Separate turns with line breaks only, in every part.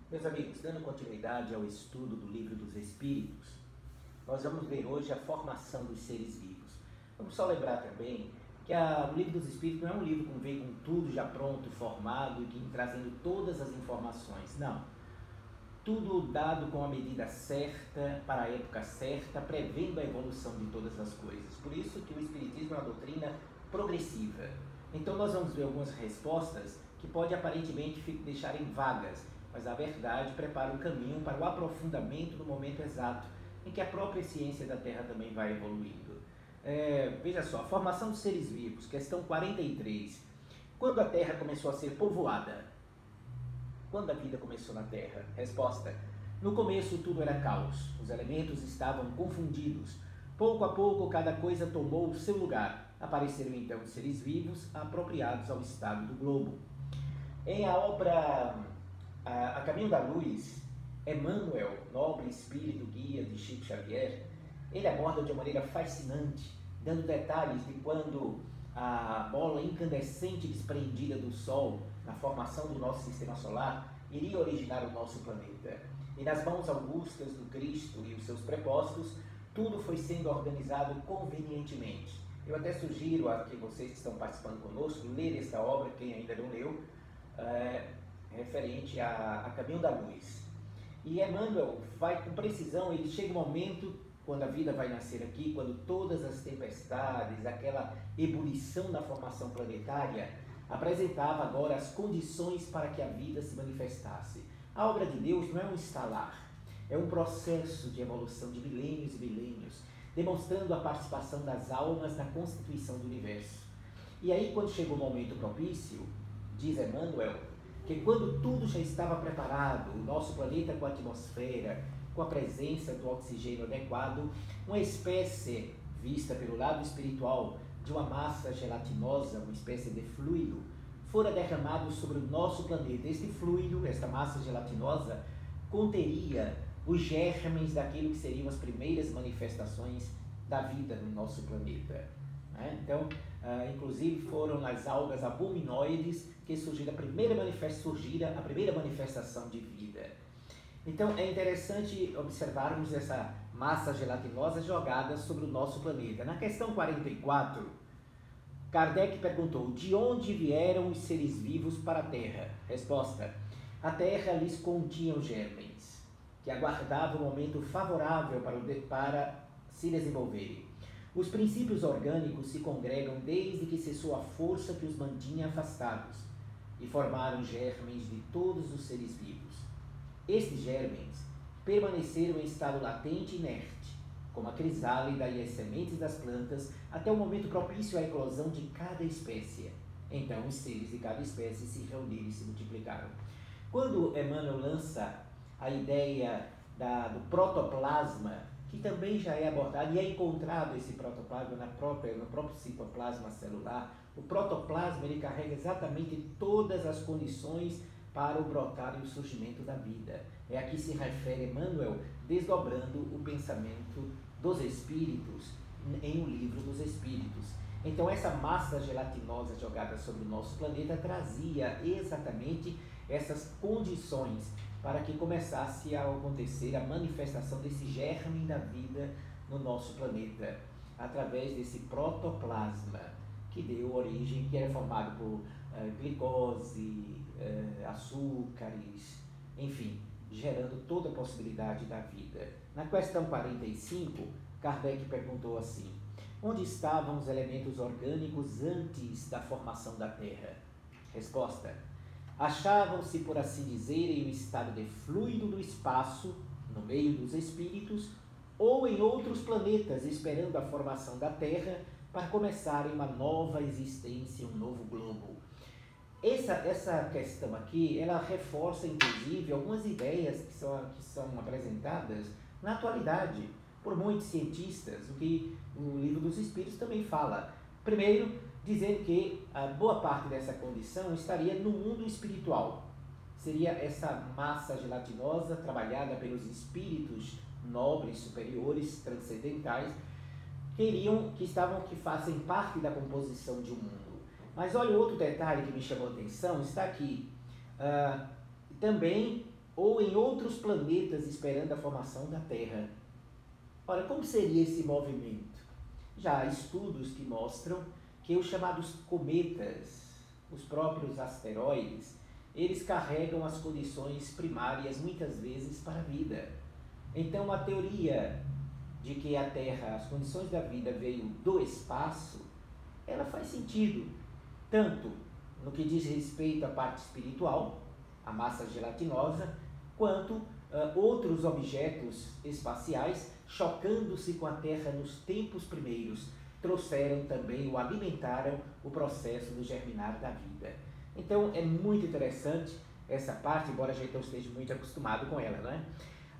Meus amigos, dando continuidade ao estudo do Livro dos Espíritos, nós vamos ver hoje a formação dos seres vivos. Vamos só lembrar também que o Livro dos Espíritos não é um livro que vem com tudo já pronto, formado e que trazendo todas as informações. Não. Tudo dado com a medida certa, para a época certa, prevendo a evolução de todas as coisas. Por isso que o Espiritismo é uma doutrina progressiva. Então nós vamos ver algumas respostas que pode aparentemente deixarem vagas, mas a verdade prepara o caminho para o aprofundamento no momento exato, em que a própria ciência da Terra também vai evoluindo. Veja só, a formação dos seres vivos, questão 43. Quando a Terra começou a ser povoada? Quando a vida começou na Terra? Resposta: no começo tudo era caos, os elementos estavam confundidos. Pouco a pouco cada coisa tomou o seu lugar. Apareceram então os seres vivos apropriados ao estado do globo. Em a obra A Caminho da Luz, Emmanuel, nobre espírito guia de Chico Xavier, ele aborda de uma maneira fascinante, dando detalhes de quando a bola incandescente desprendida do Sol, na formação do nosso sistema solar, iria originar o nosso planeta. E nas mãos augustas do Cristo e os seus prepostos, tudo foi sendo organizado convenientemente. Eu até sugiro a que vocês que estão participando conosco ler esta obra, quem ainda não leu, referente a Caminho da Luz. E Emmanuel vai com precisão, ele chega um momento, quando a vida vai nascer aqui, quando todas as tempestades, aquela ebulição da formação planetária, apresentava agora as condições para que a vida se manifestasse. A obra de Deus não é um instalar, é um processo de evolução de milênios e milênios, demonstrando a participação das almas na constituição do universo. E aí, quando chegou o momento propício, diz Emmanuel, que quando tudo já estava preparado, o nosso planeta com a atmosfera, com a presença do oxigênio adequado, uma espécie, vista pelo lado espiritual, de uma massa gelatinosa, uma espécie de fluido, fora derramado sobre o nosso planeta. Este fluido, esta massa gelatinosa, conteria os germes daquilo que seriam as primeiras manifestações da vida no nosso planeta. Então, inclusive foram as algas abominoides que surgiram a primeira manifestação de vida. Então é interessante observarmos essa massa gelatinosa jogada sobre o nosso planeta. Na questão 44, Kardec perguntou: de onde vieram os seres vivos para a Terra? Resposta: a Terra lhes continha os germens, que aguardavam o momento favorável para se desenvolverem. Os princípios orgânicos se congregam desde que cessou a força que os mantinha afastados e formaram germens de todos os seres vivos. Estes germens permaneceram em estado latente e inerte, como a crisálida e as sementes das plantas, até o momento propício à eclosão de cada espécie. Então os seres de cada espécie se reuniram e se multiplicaram. Quando Emmanuel lança a ideia do protoplasma, que também já é abordado e é encontrado esse protoplasma no próprio citoplasma celular, o protoplasma ele carrega exatamente todas as condições para o brotar e o surgimento da vida. É a que se refere Emmanuel, desdobrando o pensamento dos Espíritos em O Livro dos Espíritos. Então essa massa gelatinosa jogada sobre o nosso planeta trazia exatamente essas condições para que começasse a acontecer a manifestação desse germe da vida no nosso planeta, através desse protoplasma que deu origem, que era formado por glicose, açúcares, enfim, gerando toda a possibilidade da vida. Na questão 45, Kardec perguntou assim: onde estavam os elementos orgânicos antes da formação da Terra? Resposta: achavam-se, por assim dizer, em um estado de fluido do espaço, no meio dos espíritos, ou em outros planetas, esperando a formação da Terra para começarem uma nova existência, um novo globo. Essa questão aqui, ela reforça, inclusive, algumas ideias que são apresentadas na atualidade por muitos cientistas, o que o Livro dos Espíritos também fala. Primeiro, dizendo que a boa parte dessa condição estaria no mundo espiritual. Seria essa massa gelatinosa trabalhada pelos espíritos nobres, superiores, transcendentais, que fazem parte da composição de um mundo. Mas olha outro detalhe que me chamou a atenção, está aqui. Também ou em outros planetas esperando a formação da Terra. Ora, como seria esse movimento? Já há estudos que mostram que os chamados cometas, os próprios asteroides, eles carregam as condições primárias muitas vezes para a vida. Então a teoria de que a Terra, as condições da vida veio do espaço, ela faz sentido, tanto no que diz respeito à parte espiritual, a massa gelatinosa, quanto outros objetos espaciais, chocando-se com a Terra nos tempos primeiros, trouxeram também ou alimentaram o processo do germinar da vida. Então é muito interessante essa parte, embora a gente não esteja muito acostumado com ela, não é?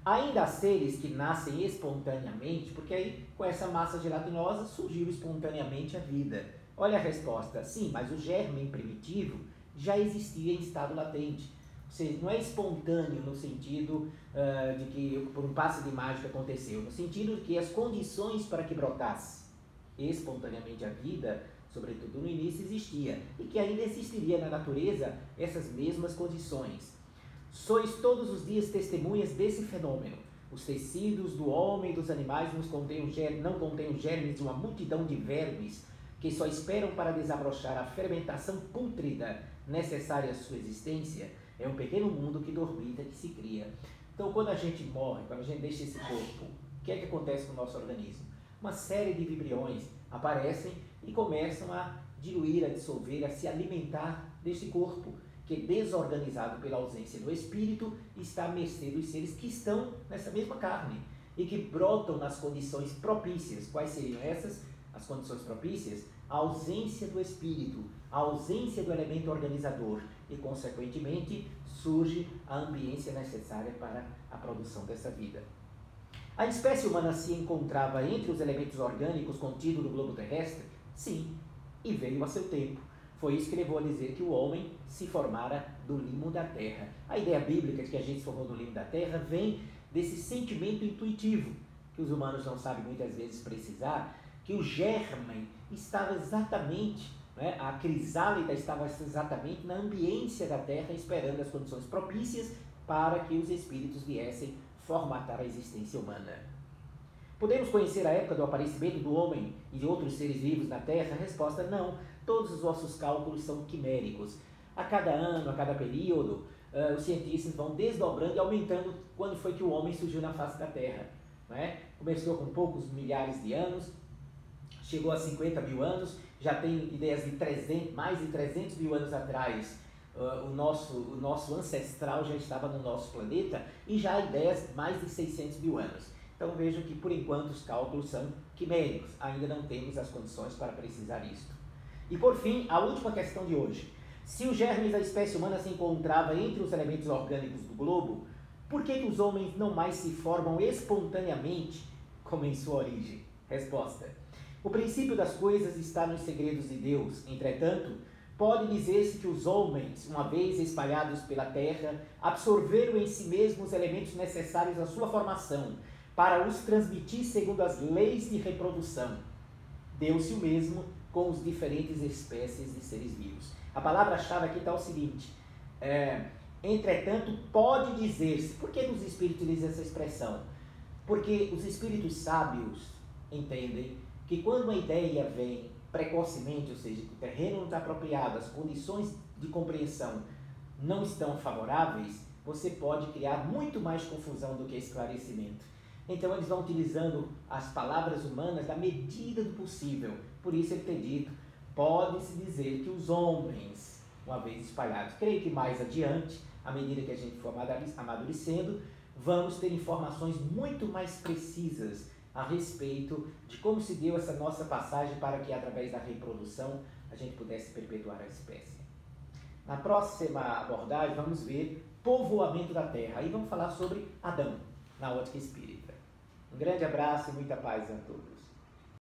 Ainda há seres que nascem espontaneamente, porque aí com essa massa gelatinosa surgiu espontaneamente a vida. Olha a resposta, sim, mas o germe primitivo já existia em estado latente. Ou seja, não é espontâneo no sentido de que por um passe de mágica aconteceu, no sentido de que as condições para que brotasse espontaneamente a vida, sobretudo no início, existia, e que ainda existiria na natureza essas mesmas condições. Sois todos os dias testemunhas desse fenômeno. Os tecidos do homem e dos animais não contêm os germes de uma multidão de vermes que só esperam para desabrochar a fermentação pútrida necessária à sua existência. É um pequeno mundo que dormita, que se cria. Então, quando a gente morre, quando a gente deixa esse corpo, o que é que acontece com o nosso organismo? Uma série de vibriões aparecem e começam a diluir, a dissolver, a se alimentar deste corpo, que desorganizado pela ausência do espírito, está à mercê dos seres que estão nessa mesma carne e que brotam nas condições propícias. Quais seriam essas? As condições propícias? A ausência do espírito, a ausência do elemento organizador e, consequentemente, surge a ambiência necessária para a produção dessa vida. A espécie humana se encontrava entre os elementos orgânicos contidos no globo terrestre? Sim, e veio a seu tempo. Foi isso que levou a dizer que o homem se formara do limo da terra. A ideia bíblica de que a gente se formou do limo da terra vem desse sentimento intuitivo, que os humanos não sabem muitas vezes precisar, que o germe estava exatamente, né, a crisálida estava exatamente na ambiência da terra, esperando as condições propícias para que os espíritos viessem formatar a existência humana. Podemos conhecer a época do aparecimento do homem e de outros seres vivos na Terra? A resposta é não. Todos os nossos cálculos são quiméricos. A cada ano, a cada período, os cientistas vão desdobrando e aumentando quando foi que o homem surgiu na face da Terra. Né? Começou com poucos milhares de anos, chegou a 50 mil anos, já tem ideias de mais de 300 mil anos atrás. O nosso ancestral já estava no nosso planeta e já há ideias mais de 600 mil anos. Então vejam que por enquanto os cálculos são quiméricos, ainda não temos as condições para precisar isto. E por fim, a última questão de hoje. Se os germes da espécie humana se encontrava entre os elementos orgânicos do globo, por que os homens não mais se formam espontaneamente como em sua origem? Resposta. O princípio das coisas está nos segredos de Deus. Entretanto, pode dizer-se que os homens, uma vez espalhados pela terra, absorveram em si mesmos os elementos necessários à sua formação, para os transmitir segundo as leis de reprodução. Deu-se o mesmo com os diferentes espécies de seres vivos. A palavra-chave aqui está o seguinte, entretanto, pode dizer-se. Por que os espíritos utilizam essa expressão? Porque os espíritos sábios entendem que quando uma ideia vem precocemente, ou seja, que o terreno não está apropriado, as condições de compreensão não estão favoráveis, você pode criar muito mais confusão do que esclarecimento. Então eles vão utilizando as palavras humanas da medida do possível. Por isso ele tem dito, pode-se dizer que os homens, uma vez espalhados, creio que mais adiante, à medida que a gente for amadurecendo, vamos ter informações muito mais precisas a respeito de como se deu essa nossa passagem para que, através da reprodução, a gente pudesse perpetuar a espécie. Na próxima abordagem, vamos ver povoamento da Terra. Aí vamos falar sobre Adão, na ótica espírita. Um grande abraço e muita paz a todos.